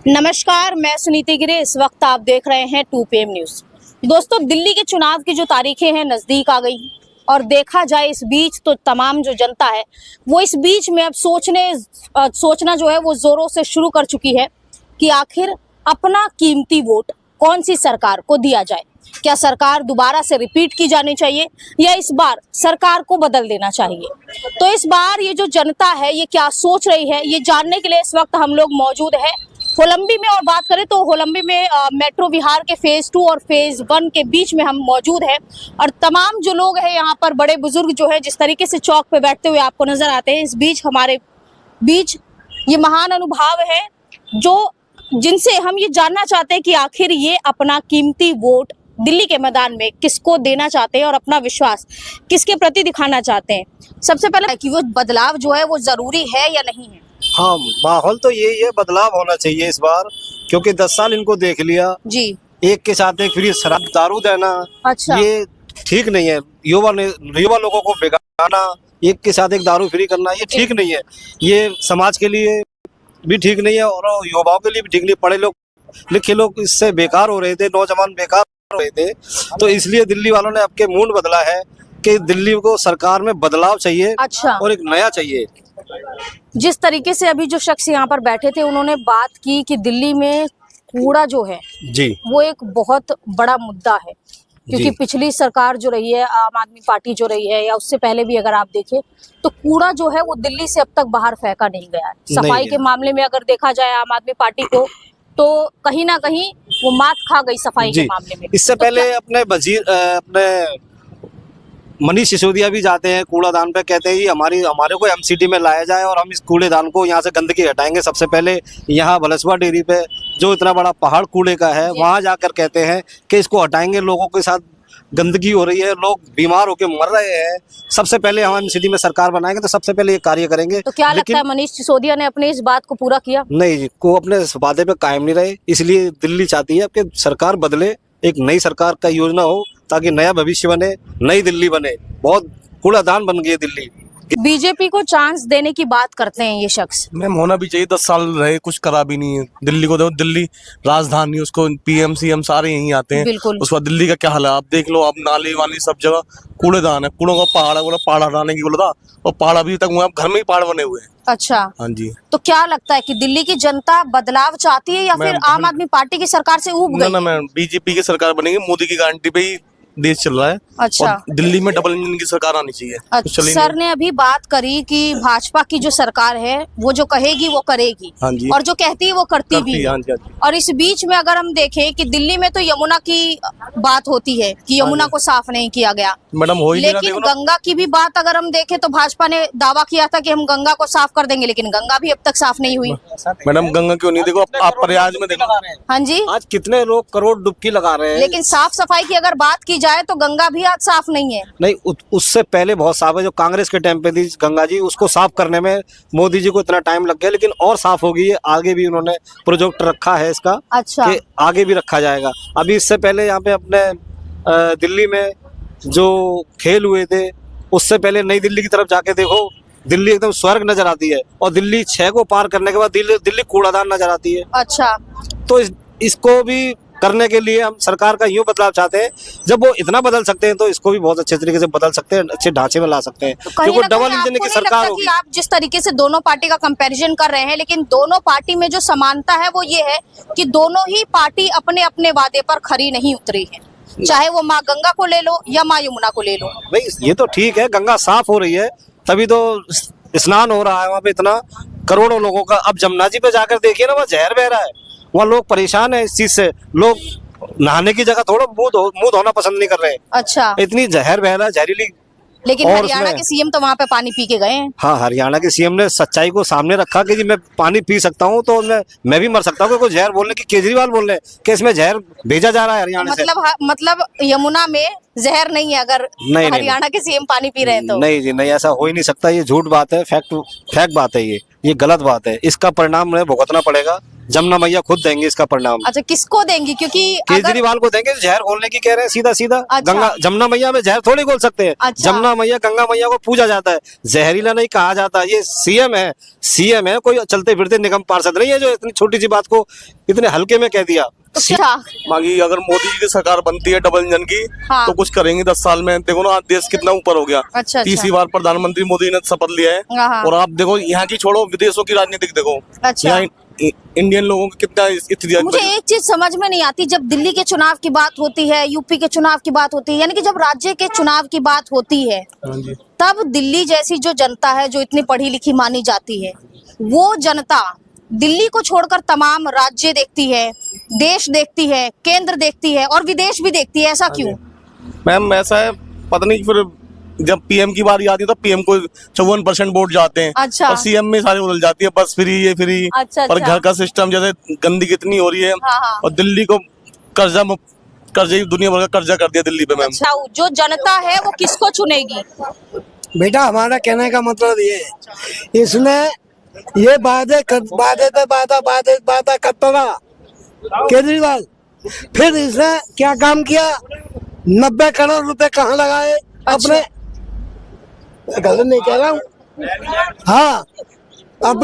नमस्कार, मैं सुनीति गिरे। इस वक्त आप देख रहे हैं 2 PM न्यूज। दोस्तों, दिल्ली के चुनाव की जो तारीखें हैं नजदीक आ गई और देखा जाए इस बीच तो तमाम जो जनता है वो इस बीच में अब सोचना जो है वो जोरों से शुरू कर चुकी है कि आखिर अपना कीमती वोट कौन सी सरकार को दिया जाए। क्या सरकार दोबारा से रिपीट की जानी चाहिए या इस बार सरकार को बदल देना चाहिए। तो इस बार ये जो जनता है ये क्या सोच रही है, ये जानने के लिए इस वक्त हम लोग मौजूद है होलंबी में। और बात करें तो होलंबी में मेट्रो विहार के फेज 2 और फेज 1 के बीच में हम मौजूद हैं और तमाम जो लोग हैं यहाँ पर, बड़े बुजुर्ग जो है जिस तरीके से चौक पे बैठते हुए आपको नजर आते हैं। इस बीच हमारे बीच ये महान अनुभाव है जो जिनसे हम ये जानना चाहते हैं कि आखिर ये अपना कीमती वोट दिल्ली के मैदान में किसको देना चाहते हैं और अपना विश्वास किसके प्रति दिखाना चाहते हैं। सबसे पहले कि वो बदलाव जो है वो जरूरी है या नहीं है। हाँ, माहौल तो यही है, बदलाव होना चाहिए इस बार, क्योंकि 10 साल इनको देख लिया जी। एक के साथ एक फ्री शराब दारू देना, अच्छा, ये ठीक नहीं है। युवा लोगों को बिगाड़ना, एक के साथ एक दारू फ्री करना, ये ठीक नहीं है। ये समाज के लिए भी ठीक नहीं है और युवाओं के लिए भी ठीक नहीं। पढ़े लोग लिखे लोग इससे बेकार हो रहे थे, नौजवान बेकार हो रहे थे। तो इसलिए दिल्ली वालों ने आपके मूड बदला है कि दिल्ली को सरकार में बदलाव चाहिए। अच्छा। और एक नया चाहिए। जिस तरीके से अभी जो शख्स यहाँ पर बैठे थे उन्होंने बात की कि दिल्ली में कूड़ा जो है जी वो एक बहुत बड़ा मुद्दा है, क्योंकि पिछली सरकार जो रही है, आम आदमी पार्टी जो रही है या उससे पहले भी अगर आप देखें तो कूड़ा जो है वो दिल्ली से अब तक बाहर फेंका नहीं गया है। सफाई के मामले में अगर देखा जाए आम आदमी पार्टी को तो कहीं ना कहीं वो मात खा गई सफाई के मामले में। इससे पहले अपने मनीष सिसोदिया भी जाते हैं कूड़ादान पे, कहते हैं हमारे को एमसीडी में लाया जाए और हम इस कूड़ेदान को यहाँ से गंदगी हटाएंगे। सबसे पहले यहाँ बलसवा डेयरी पे जो इतना बड़ा पहाड़ कूड़े का है वहां जाकर कहते हैं कि इसको हटाएंगे, लोगों के साथ गंदगी हो रही है, लोग बीमार होकर मर रहे हैं। सबसे पहले हम एमसीडी में सरकार बनाएंगे तो सबसे पहले ये कार्य करेंगे। तो क्या लगता है मनीष सिसोदिया ने अपनी इस बात को पूरा किया? नहीं जी, को अपने वादे पे कायम नहीं रहे। इसलिए दिल्ली चाहती है कि सरकार बदले, एक नई सरकार का योजना हो ताकि नया भविष्य बने, नई दिल्ली बने। बहुत कूड़ादान बन गई है दिल्ली। बीजेपी को चांस देने की बात करते हैं ये शख्स। मैम होना भी चाहिए, 10 साल रहे, कुछ करा भी नहीं है। दिल्ली को देखो, दिल्ली राजधानी, उसको पीएम सीएम सारे यहीं आते हैं। बिल्कुल। उस बाद दिल्ली का क्या हाल है आप देख लो। अब नाली वाली सब जगह कूड़ेदान है, कूड़ों का पहाड़ है। बोला पहाड़ हटाने की बोला था और पहाड़ अभी तक हुआ, घर में ही पहाड़ बने हुए हैं। अच्छा, हाँ जी। तो क्या लगता है कि दिल्ली की जनता बदलाव चाहती है या फिर आम आदमी पार्टी की सरकार से ऊब गई? ना मैम, बीजेपी की सरकार बनेगी, मोदी की गारंटी पे ही देश चल रहा है। अच्छा। और दिल्ली में डबल इंजन की सरकार आनी चाहिए। अच्छा, सर ने अभी बात करी कि भाजपा की जो सरकार है वो जो कहेगी वो करेगी। हाँ जी। और जो कहती है वो करती भी है। हाँ जी, हाँ जी। और इस बीच में अगर हम देखें कि दिल्ली में तो यमुना की बात होती है कि यमुना को साफ नहीं किया गया, मैडम हो ही नहीं रहा। लेकिन गंगा की भी बात अगर हम देखें तो भाजपा ने दावा किया था कि हम गंगा को साफ कर देंगे, लेकिन गंगा भी अब तक साफ नहीं हुई। मैडम गंगा क्यों नहीं, देखो आप प्रयाग में देखो। हाँ जी। आज कितने लोग करोड़ डुबकी लगा रहे हैं, लेकिन साफ सफाई की अगर बात की जाए तो गंगा भी आज साफ नहीं है। नहीं, उससे पहले बहुत साफ है। जो कांग्रेस के टाइम पे थी गंगा जी, उसको साफ करने में मोदी जी को इतना टाइम लग गया, लेकिन और साफ होगी। आगे भी उन्होंने प्रोजेक्ट रखा है इसका। अच्छा। कि आगे भी रखा जाएगा। अभी इससे पहले यहाँ पे अपने दिल्ली में जो खेल हुए थे, उससे पहले नई दिल्ली की तरफ जाके देखो, दिल्ली एकदम स्वर्ग नजर आती है। और दिल्ली 6 को पार करने के बाद दिल्ली कूड़ादान नजर आती है। अच्छा। तो इसको भी करने के लिए हम सरकार का यूं बदलाव चाहते हैं। जब वो इतना बदल सकते हैं तो इसको भी बहुत अच्छे तरीके से बदल सकते हैं, अच्छे ढांचे में ला सकते हैं। क्योंकि डबल इंजन की सरकार होगी। आप जिस तरीके से दोनों पार्टी का कंपैरिजन कर रहे हैं, लेकिन दोनों पार्टी में जो समानता है वो ये है कि दोनों ही पार्टी अपने अपने वादे पर खरी नहीं उतरी है। चाहे वो माँ गंगा को ले लो या माँ यमुना को ले लो। भाई ये तो ठीक है, गंगा साफ हो रही है तभी तो स्नान हो रहा है वहाँ पे इतना करोड़ों लोगों का। अब जमुना जी पे जाकर देखिए ना, वहाँ जहर बह रहा है, वहाँ लोग परेशान है इस चीज से। लोग नहाने की जगह थोड़ा मुंह धोना पसंद नहीं कर रहे हैं। अच्छा। इतनी जहर बह रहा है, जहरीली। लेकिन हरियाणा के सीएम तो वहाँ पे पानी पी के गए हैं। हाँ, हरियाणा के सीएम ने सच्चाई को सामने रखा कि जी मैं पानी पी सकता हूँ, तो मैं भी मर सकता हूँ। कोई जहर बोलने की, केजरीवाल बोल रहे हैं कि इसमें जहर भेजा जा रहा है हरियाणा से। मतलब यमुना में जहर नहीं है अगर हरियाणा के सीएम पानी पी रहे हैं तो? नहीं जी, नहीं, ऐसा हो ही नहीं सकता। ये झूठ बात है, फैक्ट बात है। ये गलत बात है। इसका परिणाम उन्हें भुगतना पड़ेगा। जमुना मैया खुद देंगे इसका परिणाम। अच्छा, किसको देंगी? क्योंकि अगर केजरीवाल को देंगे, जहर घोलने की कह रहे हैं सीधा सीधा। अच्छा। गंगा जमुना मैया में जहर थोड़ी घोल सकते हैं। अच्छा। जमुना मैया गंगा मैया को पूजा जाता है, जहरीला नहीं कहा जाता। ये सीएम है, कोई चलते फिरते निगम पार्षद नहीं है जो इतनी छोटी सी बात को इतने हल्के में कह दिया। अच्छा, बाकी अगर मोदी जी की सरकार बनती है डबल इंजन की, हाँ। तो कुछ करेंगे 10 साल में। देखो ना, आज देश कितना ऊपर हो गया। अच्छा। तीसरी बार प्रधानमंत्री मोदी ने शपथ लिया है। हाँ। और आप देखो, यहाँ की छोड़ो, विदेशों की राजनीतिक देखो। अच्छा। यहाँ इंडियन लोगों की कितना स्थिति। मुझे एक चीज समझ में नहीं आती, जब दिल्ली के चुनाव की बात होती है, यूपी के चुनाव की बात होती है, यानी कि जब राज्य के चुनाव की बात होती है, हाँ जी। तब दिल्ली जैसी जो जनता है, जो इतनी पढ़ी लिखी मानी जाती है, वो जनता दिल्ली को छोड़कर तमाम राज्य देखती है, देश देखती है, केंद्र देखती है और विदेश भी देखती है। ऐसा क्यों? मैम ऐसा है, पता नहीं, फिर जब पीएम की बारी आती है तो पीएम को 54% वोट जाते हैं। अच्छा। और सीएम में सारे बदल जाती है, बस फ्री, ये फ्री। अच्छा, और अच्छा। घर का सिस्टम जैसे गंदगी कितनी हो रही है। हाँ, हाँ। और दिल्ली को कर्जा दुनिया भर का कर्जा कर दिया दिल्ली पे मैम। अच्छा, जो जनता है वो किसको चुनेगी? बेटा, हमारा कहने का मतलब ये है, इसमें ये वादे करता रहा केजरीवाल, फिर इसने क्या काम किया? 90 करोड़ रुपए कहाँ लगाए अपने? गलत नहीं कह रहा हूँ। हाँ, आप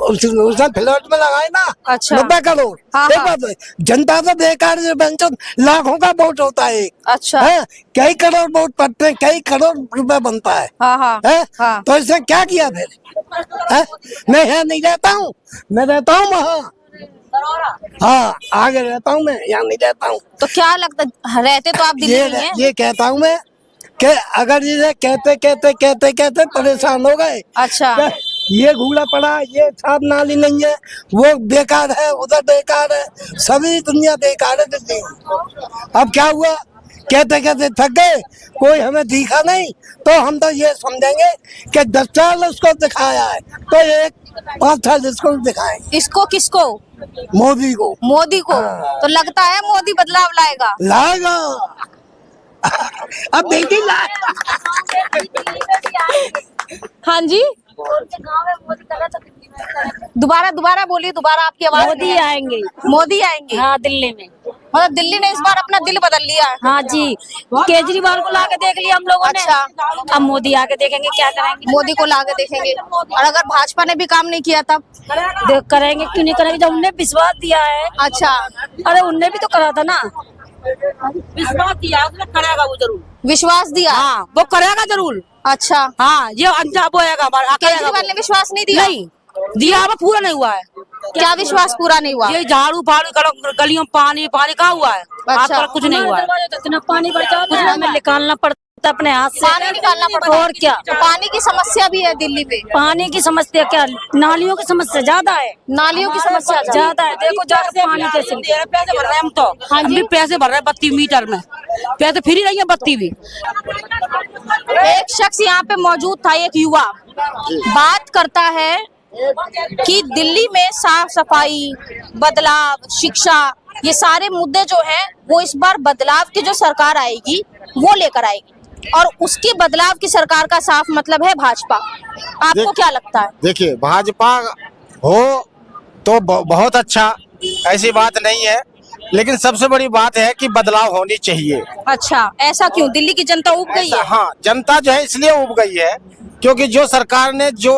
उसने फ्लैट में लगाए ना। अच्छा। 90 करोड़। हाँ, एक हाँ। बात है, जनता तो बेकार है, लाखों का वोट होता है। अच्छा। है, कई करोड़ वोट पड़ते हैं, कई करोड़ रुपए बनता है। हाँ, हाँ। है? हाँ। तो इसने क्या किया फिर? है? मैं यहाँ नहीं रहता हूँ, मैं रहता हूँ वहाँ। हाँ, आगे रहता हूँ, मैं यहाँ नहीं रहता हूँ। तो क्या लगता, रहते तो आप दिल्ली में हैं? ये कहता हूँ मैं कि अगर इसे कहते परेशान हो गए। अच्छा। ये घूला पड़ा, ये साफ नाली नहीं है, वो बेकार है, उधर बेकार है, सभी दुनिया बेकार है दिल्ली। अब क्या हुआ? कहते थक गए, कोई हमें दिखा नहीं, तो हम तो ये समझेंगे कि 10 साल उसको दिखाया है, तो 5 साल इसको दिखाएंगे। इसको किसको? मोदी को। मोदी को। हाँ। तो लगता है मोदी बदलाव लाएगा? लाएगा। अब बेटी लाएगा। हाँ जी, दोबारा बोलिए, दोबारा आपकी आवाज मोदी नहीं आई। आएंगे। मोदी आएंगे। हाँ, दिल्ली में। मतलब दिल्ली ने इस बार अपना दिल बदल लिया है। हाँ जी, केजरीवाल को लाके देख लिया हम लोगों ने। अच्छा। अब मोदी आके देखेंगे क्या करेंगे। मोदी को लाके देखेंगे। और अगर भाजपा ने भी काम नहीं किया तब? करेंगे, क्यों नहीं करेंगे, जब उनने विश्वास दिया है। अच्छा। अरे उनने भी तो करा था ना, विश्वास दिया, उसने करेगा वो जरूर। विश्वास दिया। हाँ, वो करेगा जरूर। अच्छा। हाँ, ये अंजाम होएगा हमारा। केजरीवाल ने विश्वास नहीं दिया? नहीं दिया, वो पूरा नहीं हुआ है। क्या विश्वास पूरा नहीं हुआ? ये झाड़ू फाड़ू गलियों पानी कहाँ हुआ है? अच्छा। आज तक कुछ नहीं हुआ है। इतना पानी बढ़ जाता है, हमें निकालना पड़ता है अपने हाथ से। पानी निकालना पड़ता है। और क्या, पानी की समस्या भी है दिल्ली पे। पानी की समस्या क्या, नालियों की समस्या ज्यादा है। नालियों की समस्या ज्यादा है। देखो जाकर पानी कैसे पैसे भर रहे हैं हम तो। हाँ जी। हम भी पैसे भर रहे हैं बत्ती मीटर में, पैसे फ्री नहीं है बत्ती भी। एक शख्स यहाँ पे मौजूद था, एक युवा, बात करता है कि दिल्ली में साफ सफाई, बदलाव, शिक्षा, ये सारे मुद्दे जो हैं वो इस बार बदलाव की जो सरकार आएगी वो लेकर आएगी, और उसके बदलाव की सरकार का साफ मतलब है भाजपा। आपको क्या लगता है? देखिए, भाजपा हो तो बहुत अच्छा, ऐसी बात नहीं है, लेकिन सबसे बड़ी बात है कि बदलाव होनी चाहिए। अच्छा, ऐसा क्यों? दिल्ली की जनता उब गई है? हाँ, जनता जो है इसलिए उब गई है क्योंकि जो सरकार ने जो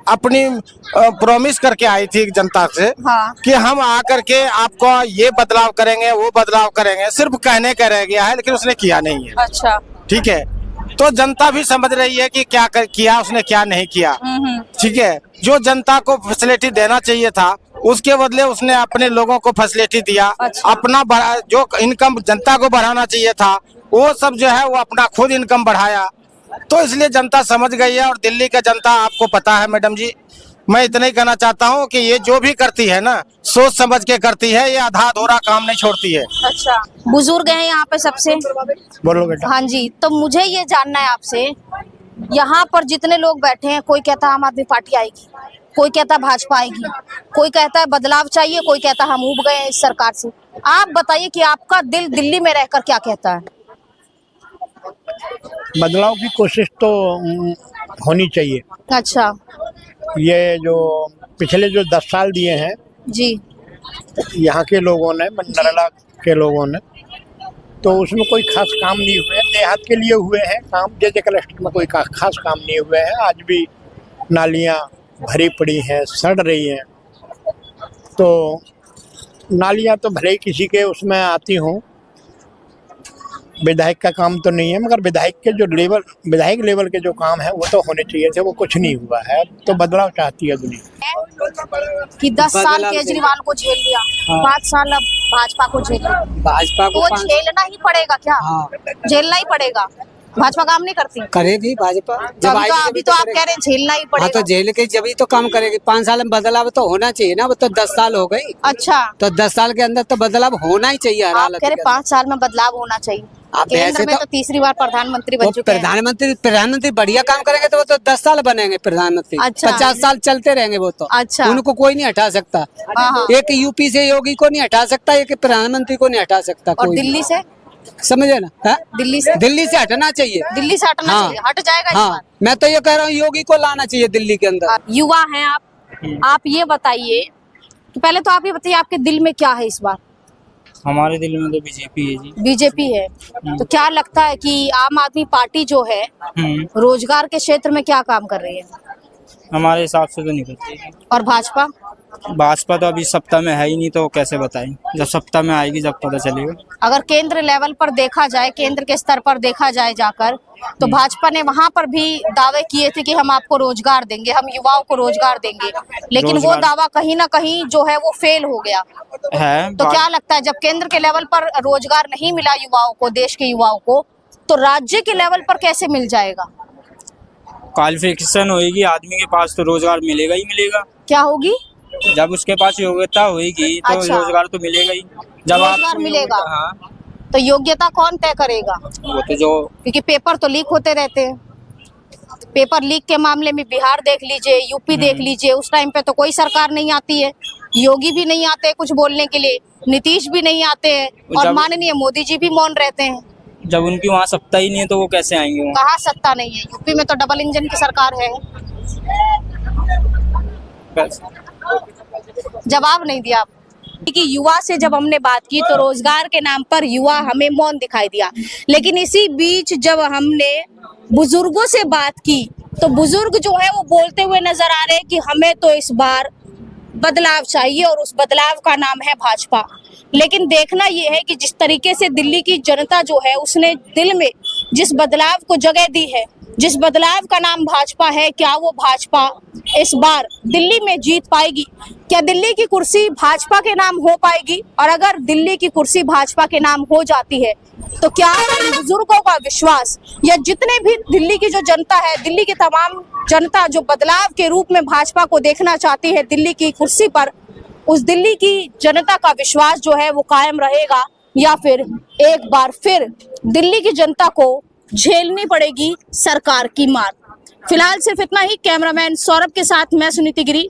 अपनी प्रॉमिस करके आई थी जनता से, हाँ। कि हम आकर के आपको ये बदलाव करेंगे, वो बदलाव करेंगे, सिर्फ कहने का रह गया है, लेकिन उसने किया नहीं है। अच्छा। ठीक है, तो जनता भी समझ रही है कि क्या किया उसने, क्या नहीं किया। ठीक है, जो जनता को फैसिलिटी देना चाहिए था उसके बदले उसने अपने लोगों को फैसिलिटी दिया। अच्छा। अपना जो इनकम जनता को बढ़ाना चाहिए था वो सब जो है वो अपना खुद इनकम बढ़ाया, तो इसलिए जनता समझ गई है। और दिल्ली का जनता आपको पता है मैडम जी, मैं इतना ही कहना चाहता हूँ कि ये जो भी करती है ना, सोच समझ के करती है, ये आधा अधूरा काम नहीं छोड़ती है। अच्छा, बुजुर्ग हैं यहाँ पे सबसे। बोलो बेटा। हाँ जी, तो मुझे ये जानना है आपसे, यहाँ पर जितने लोग बैठे हैं, कोई कहता है आम आदमी पार्टी आएगी, कोई कहता है भाजपा आएगी, कोई कहता है बदलाव चाहिए, कोई कहता है हम उब गए हैं इस सरकार से। आप बताइए कि आपका दिल दिल्ली में रहकर क्या कहता है? बदलाव की कोशिश तो होनी चाहिए। अच्छा। ये जो पिछले जो 10 साल दिए हैं जी यहाँ के लोगों ने, मंडला के लोगों ने, तो उसमें कोई खास काम नहीं हुए। देहात के लिए हुए हैं काम, जैसे क्लस्टर में कोई खास काम नहीं हुए हैं। आज भी नालियाँ भरी पड़ी हैं, सड़ रही हैं। तो नालियाँ तो भले ही किसी के उसमें आती हों, विधायक का काम तो नहीं है, मगर विधायक लेवल के जो काम है वो तो होने चाहिए थे, वो कुछ नहीं हुआ है। तो बदलाव चाहती है दुनिया कि 10 साल केजरीवाल को झेल लिया, 5 साल अब भाजपा को झेल लिया। भाजपा को वो झेलना ही पड़ेगा क्या? झेलना ही पड़ेगा। भाजपा काम नहीं करती, करेगी भाजपा। जब अभी तो आप कह रहे हैं झेलना ही पड़ेगा। तो झेल के जब ही तो काम करेगी। 5 साल में बदलाव तो होना चाहिए ना। वो तो 10 साल हो गई। अच्छा, तो 10 साल के अंदर तो बदलाव होना ही चाहिए। हर आप हालत कह रहे के 5 साल में बदलाव होना चाहिए। केंद्र में तो तीसरी बार प्रधानमंत्री बन चुके हैं। प्रधानमंत्री बढ़िया काम करेंगे तो वो तो 10 साल बनेंगे प्रधानमंत्री। अच्छा। 50 साल चलते रहेंगे वो तो। अच्छा। उनको कोई नहीं हटा सकता। एक यूपी से योगी को नहीं हटा सकता, एक प्रधानमंत्री को नहीं हटा सकता। और दिल्ली से, समझे ना? दिल्ली से हटना चाहिए। दिल्ली से हटना चाहिए। हट जाएगा इस बार। मैं तो ये कह रहा हूँ योगी को लाना चाहिए दिल्ली के अंदर। युवा हैं आप ये बताइए, तो पहले तो आप ये बताइए आपके दिल में क्या है इस बार? हमारे दिल में तो बीजेपी है जी। बीजेपी है। तो क्या लगता है कि आम आदमी पार्टी जो है रोजगार के क्षेत्र में क्या काम कर रही है? हमारे हिसाब से तो नहीं करती। और भाजपा? भाजपा तो अभी सत्ता में है ही नहीं, तो कैसे बताएं? जब सत्ता में आएगी जब पता चलेगा। अगर केंद्र लेवल पर देखा जाए, केंद्र के स्तर पर देखा जाए जाकर, तो भाजपा ने वहां पर भी दावे किए थे कि हम आपको रोजगार देंगे, हम युवाओं को रोजगार देंगे, लेकिन वो दावा कहीं ना कहीं जो है वो फेल हो गया है। तो क्या लगता है, जब केंद्र के लेवल पर रोजगार नहीं मिला युवाओं को, देश के युवाओं को, तो राज्य के लेवल पर कैसे मिल जाएगा? क्वालिफिकेशन होगी आदमी के पास तो रोजगार मिलेगा ही मिलेगा। क्या होगी? जब उसके पास योग्यता होगी तो अच्छा। रोजगार तो मिलेगा ही। जब रोजगार मिलेगा। हाँ, तो योग्यता कौन तय करेगा? वो तो जो, क्योंकि पेपर तो लीक होते रहते हैं। पेपर लीक के मामले में बिहार देख लीजिए, यूपी देख लीजिए, उस टाइम पे तो कोई सरकार नहीं आती है, योगी भी नहीं आते कुछ बोलने के लिए, नीतीश भी नहीं आते हैं, और माननीय मोदी जी भी मौन रहते हैं। जब उनकी वहाँ सत्ता ही नहीं है तो वो कैसे आएंगे? कहाँ सत्ता नहीं है? यूपी में तो डबल इंजन की सरकार है। जवाब नहीं दिया आप। कि युवा से जब हमने बात की तो रोजगार के नाम पर युवा हमें मौन दिखाई दिया, लेकिन इसी बीच जब हमने बुजुर्गों से बात की तो बुजुर्ग जो है वो बोलते हुए नजर आ रहे हैं कि हमें तो इस बार बदलाव चाहिए और उस बदलाव का नाम है भाजपा। लेकिन देखना ये है कि जिस तरीके से दिल्ली की जनता जो है उसने दिल में जिस बदलाव को जगह दी है, जिस बदलाव का नाम भाजपा है, क्या वो भाजपा इस बार दिल्ली में जीत पाएगी? क्या दिल्ली की कुर्सी भाजपा के नाम हो पाएगी? और अगर दिल्ली की कुर्सी भाजपा के नाम हो जाती है तो क्या इन बुजुर्गों का विश्वास या जितने भी दिल्ली की जो जनता है, दिल्ली की तमाम जनता जो बदलाव के रूप में भाजपा को देखना चाहती है दिल्ली की कुर्सी पर, उस दिल्ली की जनता का विश्वास जो है वो कायम रहेगा या फिर एक बार फिर दिल्ली की जनता को झेलनी पड़ेगी सरकार की मार? फिलहाल सिर्फ इतना ही। कैमरामैन सौरभ के साथ मैं सुनीति गिरी।